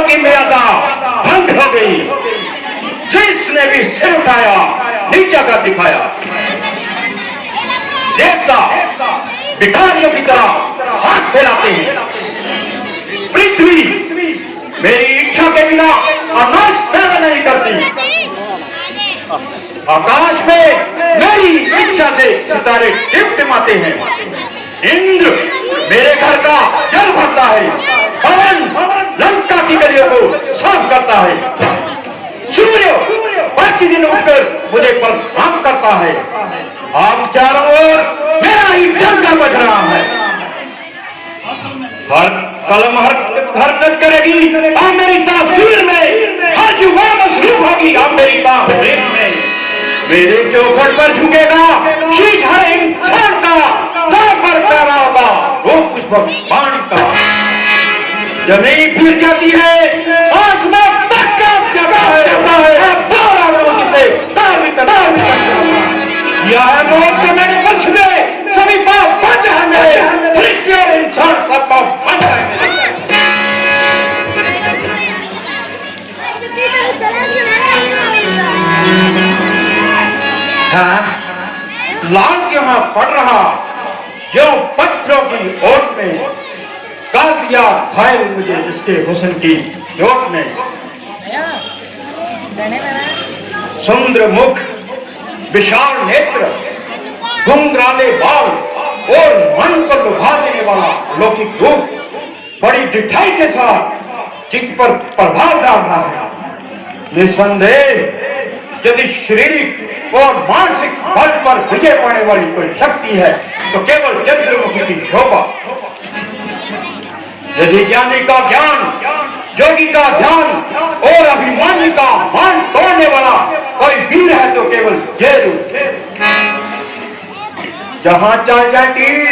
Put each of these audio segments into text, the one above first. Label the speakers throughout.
Speaker 1: की मर्यादा भंग हो गई। जिसने भी सिर उठाया नीचा कर दिखाया। देवता भिखारियों की तरह हाथ फैलाते हैं। पृथ्वी मेरी इच्छा के बिना अनाज पैदा नहीं करती। आकाश में मेरी इच्छा से सितारे टिमटिमाते हैं। इंद्र मेरे घर का जल भरता है। पवन लंका की गलियों को साफ करता है। सूर्य प्रतिदिन उठकर मुझे प्रणाम करता है। आप चारों ओर मेरा ही डंका बज रहा है। हर कलम हर तक करेगी आप मेरी तस्वीर में। हर जुबान मशरूफ होगी आप मेरी तस्वीर में। मेरे चौखट पर झुकेगा शीश हर इंसान का। पर पैरा होगा वो पुष्प पानी का। जमीन फिर जाती है आसमान तक का जगह है। बारह लोगों से यह है मौत के मेरे वश में। सभी पाप बंद है मेरे। दृष्टि और इंसान का पाप बंद है मेरे। लाल के वहां पड़ रहा जो पत्थरों की ओट में काट दिया घायल मुझे इसके हुस्न की चोट ने। सुंदर मुख विशाल नेत्र घुंघराले बाल और मन को लुभा देने वाला लौकिक रूप बड़ी डिठाई के साथ चित्त पर प्रभाव डाल रहा है। निसंदेह यदि शारीरिक और मानसिक बल पर विजय पाने वाली कोई शक्ति है तो केवल चंद्रमुखी की शोभा। यदि ज्ञानी का ज्ञान, योगी का ध्यान और अभिमानी का मान तोड़ने वाला कोई वीर है तो केवल ये रूप। जहां चल जाए तीर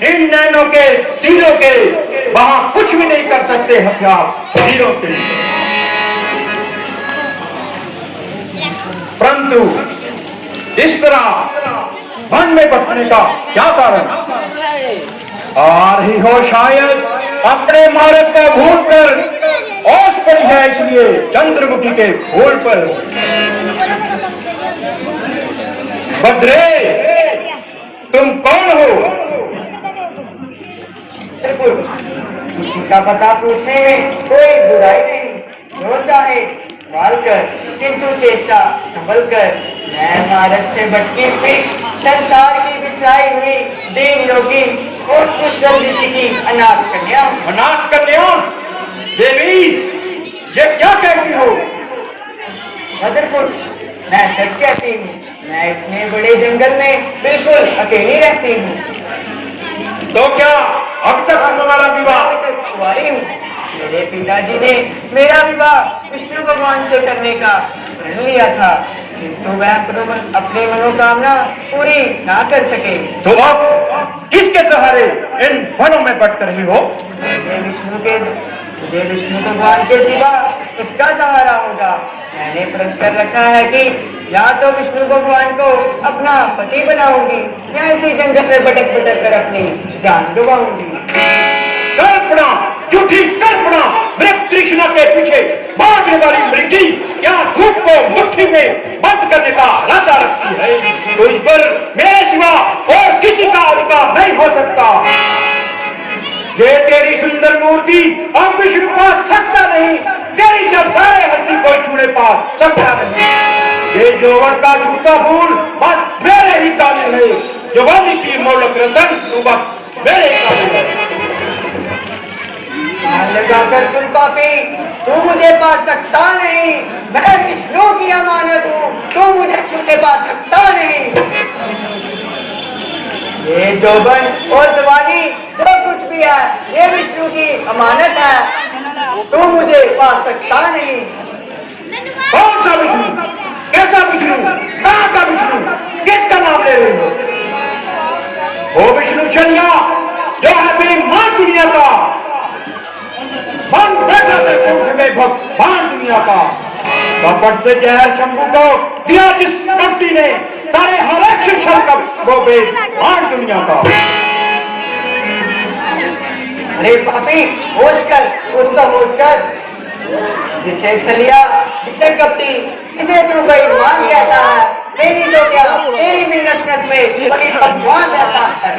Speaker 1: इन नैनों के तीरों के, वहां कुछ भी नहीं कर सकते हथियार वीरों के। परंतु इस तरह मन में बचने का क्या कारण? आ रही हो शायद अपने मार्ग को भूल कर ओस पड़ी है इसलिए चंद्रमुखी के फूल पर। भद्रे तुम कौन हो?
Speaker 2: किसी का पता पूछने में कोई बुराई नहीं। जो चाहे सवाल कर, किंतु चेष्टा संभल कर। मैं मार्ग से भटकी हुई संसार की बिसराई हुई दीन योगी और कुछ ऋषि की अनाथ कन्या।
Speaker 1: अनाथ कन्या देवी ये क्या कहती हो?
Speaker 2: भद्रपुर मैं सच कहती हूँ। मैं इतने बड़े जंगल में बिल्कुल अकेली रहती हूँ।
Speaker 1: तो क्या अब तक तुम्हारा विवाह?
Speaker 2: कुंवारी हूँ। मेरे पिताजी ने मेरा विवाह विष्णु भगवान से करने का प्रण लिया था, किंतु वह अपनी मनोकामना पूरी ना कर सके।
Speaker 1: तो अब किसके सहारे इन वनों में भटक रही हो?
Speaker 2: मुझे विष्णु भगवान के सिवा किसका सहारा होगा? मैंने प्रण कर रखा है कि या तो विष्णु भगवान को अपना पति बनाऊंगी या इसी जंगल में भटक भटक कर अपनी जान गवाऊंगी।
Speaker 1: कल्पना, झूठी कल्पना, मृत तृष्णा के पीछे भागने वाली मृगी क्या धूप को मुट्ठी में बंद करने का इरादा रखती है? तुझ पर मेरे सिवा और किसी का अधिकार नहीं हो सकता। ये तेरी सुंदर मूर्ति अब विष्णु पा सकता नहीं। तेरी जब सारे हस्ती कोई छूने पा सकता नहीं। ये जौवन का छूता फूल बस मेरे ही काबिल है। जवानी की मोलक रतन तू बस मेरे काबिल है।
Speaker 2: लगाकर सुन पापी, तू मुझे पा सकता नहीं। मैं विष्णु की अमानत हूँ, तू मुझे छूने पा सकता नहीं। ये जौवन और जवानी जो कुछ भी है ये विष्णु की अमानत है। तू मुझे पा सकता नहीं।
Speaker 1: कौन सा विष्णु? कैसा विष्णु? कहाँ का विष्णु? किसका नाम ले रही हो? वो विष्णु चलिया जो है मेरी मां दुनिया का। मन बैठा में भगवान दुनिया का। कपट से जहर शंभू को दिया जिस कंपनी ने सारे हर एक शिक्षण का वो बेईमान दुनिया का।
Speaker 2: अरे पापी, होश कर, कुछ तो होश कर। जिसे छलिया, जिसे कपटी, जिसे तू बेईमान कहता है, मेरी तो क्या, तेरी भी नस नस में बड़ी भगवान रहता है।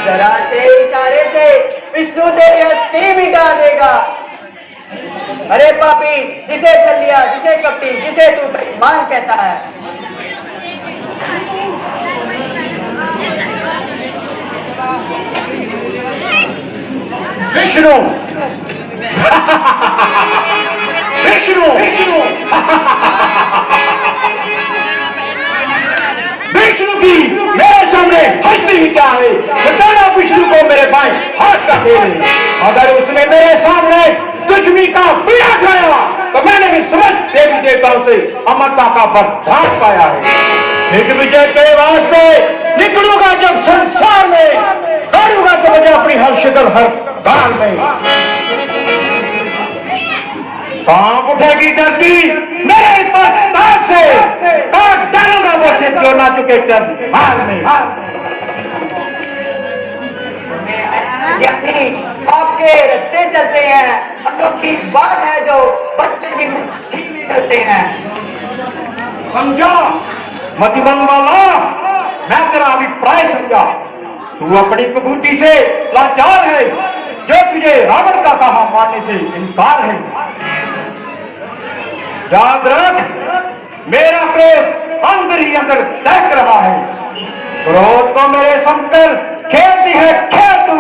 Speaker 2: जरा से इशारे से विष्णु तेरी हस्ती मिटा देगा। अरे पापी, जिसे छलिया, जिसे कपटी, जिसे तू बेईमान कहता है।
Speaker 1: विष्णु विष्णु विष्णु की मेरे सामने हस्ती ही क्या है? बताना विष्णु को मेरे भाई हाथ का खेल। अगर उसने मेरे सामने दुश्मनी का पीड़ा खाया तो मैंने भी समझ देवी देवताओं से अमरता का वरदान पाया है। एक विजय के वास्ते निकलूंगा जब संसार में, करूंगा तो मुझे अपनी हर शिकल हर दाल में। पांव उठेगी धरती मेरे ताज से, काट डालूंगा वो से जो ना चुके कर हाल में।
Speaker 2: ज्ञानी आपके रास्ते चलते हैं, अनोखी बात है जो बच्चे भी ठीक नहीं करते हैं।
Speaker 1: समझा मतिमंद वाला, मैं तेरा अभिप्राय समझा। तू अपनी प्रभुति से लाचार है, जो तुझे रावण का कहा मानने से इनकार है। याद रख, मेरा क्रोध अंदर ही अंदर दहक रहा है। क्रोध को मेरे समझकर खेलती है खेल तू,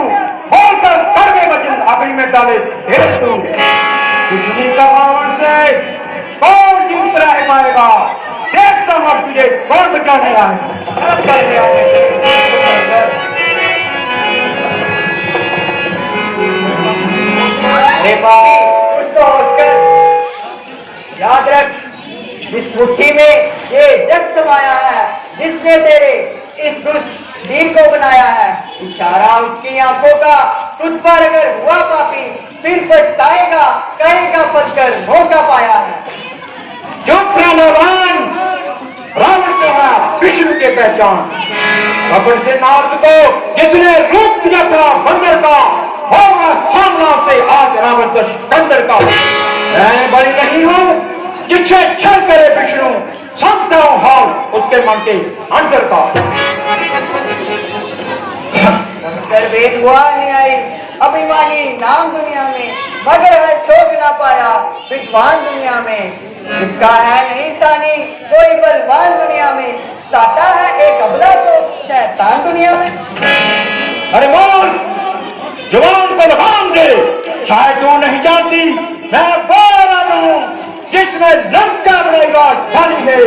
Speaker 1: बोलकर करने वचन अग्नि में डाले खेल तू। दुश्मनी का रावण से कौन जीत रह पाएगा? देखता हूं अब तुझे कौन बचाने आए, सब करने आए।
Speaker 2: कुछ तो होश कर। याद रख, जिस मुट्ठी में ये जग समाया है, जिसने तेरे इस दुष्ट शरीर को बनाया है, इशारा उसकी आंखों का तुझ पर अगर हुआ पापी, फिर पछताएगा, कहेगा पत्थर मौका पाया है।
Speaker 1: चुप रावण, रावण को है विष्णु के पहचान। रावण से नारद को जिसने रूप दिया था बंदर का, होगा सामना से आज रावण दश बंदर का। मैं बड़ी नहीं हूं जिसे छल करे विष्णु, समझता हूं हाल उसके मन के अंदर का।
Speaker 2: वेद हुआ नहीं आई, अभिमानी नाम दुनिया में, मगर है शोक ना पाया विद्वान दुनिया में। जिसका है नहीं सानी कोई बलवान दुनिया में, सताता है एक अबला तो शैतान दुनिया में।
Speaker 1: अरे बोल, जवान को लगाम दे, शायद तू नहीं जानती मैं बोल रहा हूं जिसने लंका बनाएगा जानी है,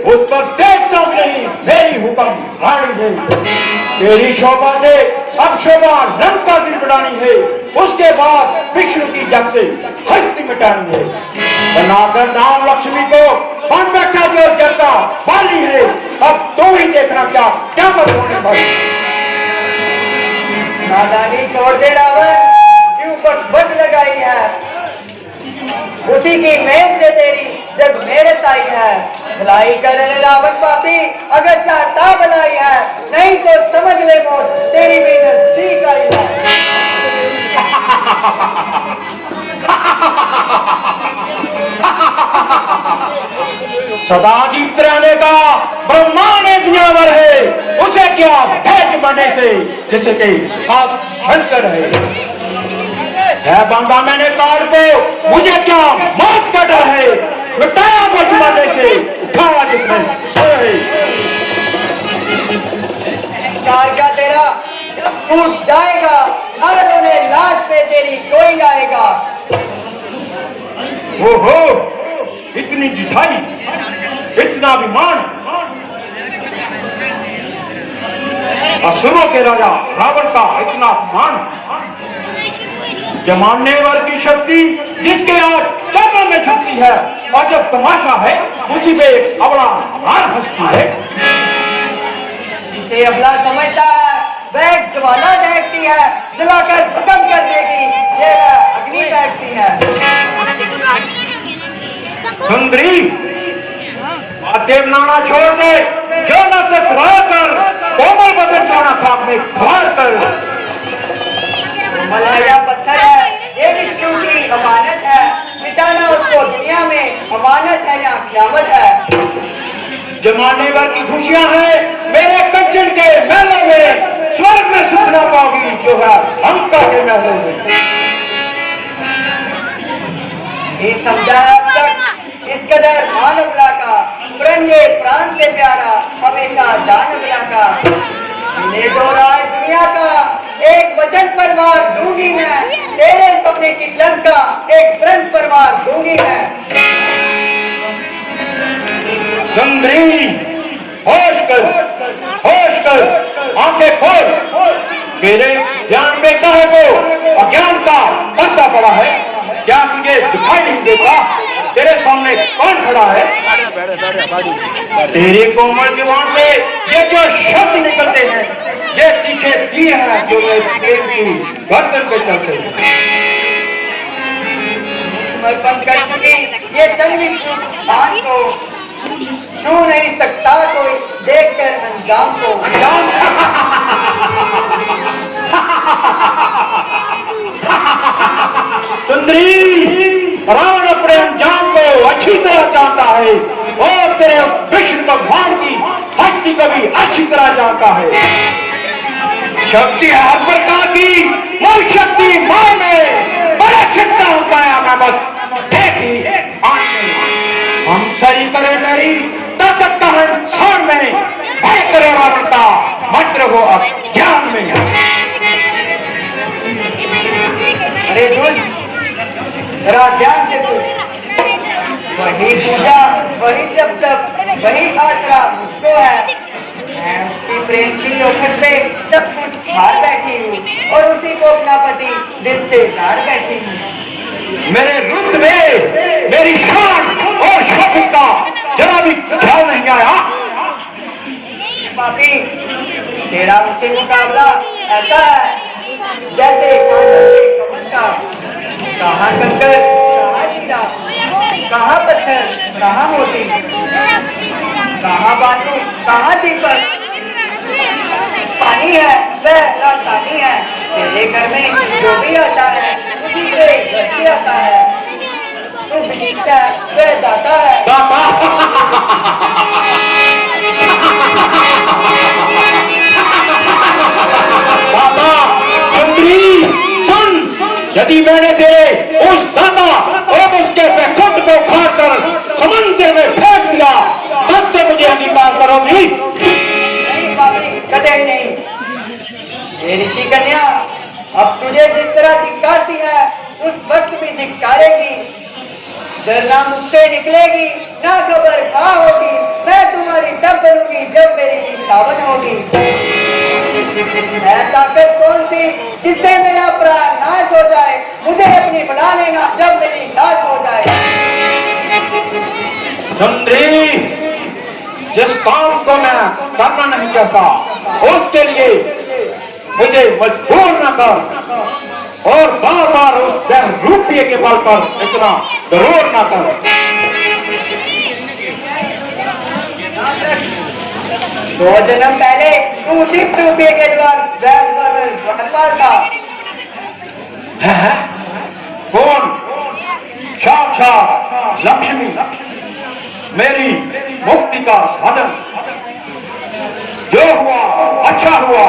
Speaker 1: उस पर देखता नहीं मेरी हुक्म रानी है। तेरी शोभा से अब शोभा लंका की बढ़ानी है, उसके बाद विष्णु की जग से हस्ती मिटानी है। बनाकर नाम लक्ष्मी को बन बैठा जो जगता वाली है, अब तू ही देखना क्या क्या होने भाई।
Speaker 2: नादानी छोड़ दे रावण, क्यों बट लगाई है, उसी की मेहनत से तेरी जग मेरे साई है। भलाई करने रावण पापी, अगर चाहता भलाई है, नहीं तो समझ ले मौत तेरी भी नजदीक आई है।
Speaker 1: सदा जीत रहने का ब्रह्मांड दुनियावर है, उसे क्या भेज बनने से जिसके साथ शंकर है बंदा मैंने काल को, मुझे क्या मौत का डर है, मिटाया बचपने से उठाया जिसने सोए।
Speaker 2: कार का तेरा जब टूट जाएगा, नारदों ने लाश पे तेरी कोई आएगा।
Speaker 1: ओहो, इतनी जिठाई, इतना अभिमान, असुरों के राजा रावण का इतना अपमान। जमाने वर की शक्ति जिसके आज चादर में छुपती है, और जब तमाशा है उसी पे अबला हार हंसती है।
Speaker 2: जिसे अबला समझता है वह ज्वाला दहकती है, जलाकर खत्म कर देगी ये अग्नि दहकती है।
Speaker 1: सुंदरी बातें बनाना छोड़ दे, जो न तक रात जमाने भर की खुशियां हैं मेरे कंचन के मेलों में, स्वर्ग में सुख ना पाओगी जो है लंका के महलों में।
Speaker 2: ये समझा है अब तक इस कदर मानवला का प्रण, ये प्राण से प्यारा हमेशा जानवला का। इन्हें दो राय दुनिया का एक वचन पर मार दूंगी मैं, तेरे सपने की लंका एक प्रण पर मार दूंगी मैं।
Speaker 1: सुंदरी होश कर, आंखें खोल, मेरे ज्ञान में कहे को अज्ञान का पर्दा पड़ा है। क्या तुझे दिखाई नहीं देता तेरे सामने कौन खड़ा है? तेरे कोमल जुबान से ये जो शब्द निकलते हैं, ये तीखे तीर हैं जो मैं प्रेम की गर्दन पे चलते हैं।
Speaker 2: समर्पण कर चुकी ये तन विश्वान को छू नहीं सकता कोई, देखकर अंजाम को।
Speaker 1: सुंदरी, रावण अपने अंजाम को अच्छी तरह जानता है और तेरे विष्णु भगवान की भक्ति को भी अच्छी तरह जानता है। शक्ति है हर प्रकार की, वो शक्ति मां में बड़ा चिंता हो पाया मैं बस देखी हम सही करे मेरी ताकत का इंसान में भय करे रावण का मंत्र हो अब ज्ञान में।
Speaker 2: अरे दुष्ट, जरा ध्यान से सुन, वही पूजा, वही जब तब, वही आसरा मुझको है। मैं उसकी प्रेम की चौखट पे सब कुछ हार बैठी हूँ और उसी को अपना पति दिल से प्यार बैठी हूँ।
Speaker 1: मेरे रुद्र में मेरी शान और शक्ति का जरा भी ख्याल नहीं आया।
Speaker 2: पापी, तेरा मुझसे मुकाबला ऐसा है जैसे कमल का, कहाँ कंकर कहाँ हीरा, कहाँ पत्थर कहाँ मोती, कहाँ बालू कहाँ दीपक। पानी है वह रासानी है, तेरे घर में जो भी आता है उसी से घर से आता है। तू बिकता है वह दाता है।
Speaker 1: दाता सुंदरी सुन, यदि मैंने तेरे उस दाता और उसके बैकुंठ को उखाड़कर समुद्र में फेंक दिया तब तो मुझे अंगीकार करोगी?
Speaker 2: नहीं पापी, कदे ही नहीं। ये ऋषि कन्या अब तुझे जिस तरह धिक्कारती है उस वक्त भी धिक्कारेगी। डरना मुझसे निकलेगी ना खबर कहाँ होगी, मैं तुम्हारी तब बनूंगी जब मेरी निशावन होगी। है ताकत कौन सी जिससे मेरा प्राण नाश हो जाए, मुझे अपनी बना लेना जब मेरी लाश हो जाए।
Speaker 1: सुंदरी, जिस काम को मैं करना नहीं चाहता उसके लिए मुझे मजबूर न कर और बार बार उस रूपये के बल पर इतना जरूर न कर।
Speaker 2: 2 जन्म पहले तू उचित रूपये के द्वार था।
Speaker 1: है? कौन? साक्षात लक्ष्मी, मेरी मुक्ति का साधन। जो हुआ अच्छा हुआ,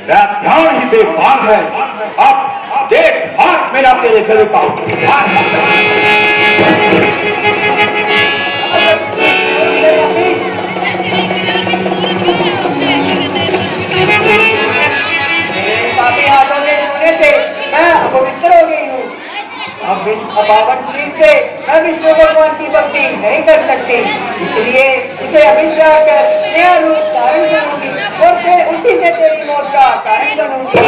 Speaker 1: ध्यान ही बेकार है। अब देख हाथ मेरा तेरे गले का।
Speaker 2: पापी हाथों के छूने से मैं अपवित्र हो गई हूँ। अब अपावन शरीर से मैं विष्णु भगवान की भक्ति नहीं कर सकती, इसलिए इसे अभिप्राय कर नया रूप धारण करूंगी और फिर उसी से तेरी मौत का कारण बनूंगी।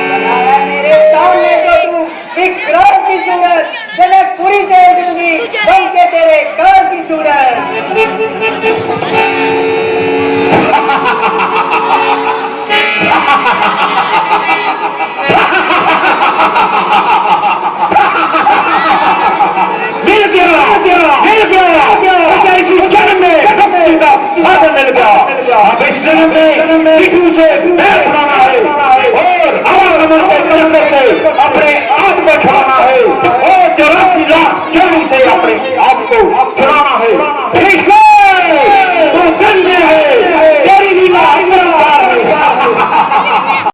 Speaker 2: बना है मेरे सामने तो तू एक ग्राम की सूरत, जनकपुरी से उठूंगी बन के तेरे काम की सूरत।
Speaker 1: मिल गया। अब इस जन्म में से मैं पुराना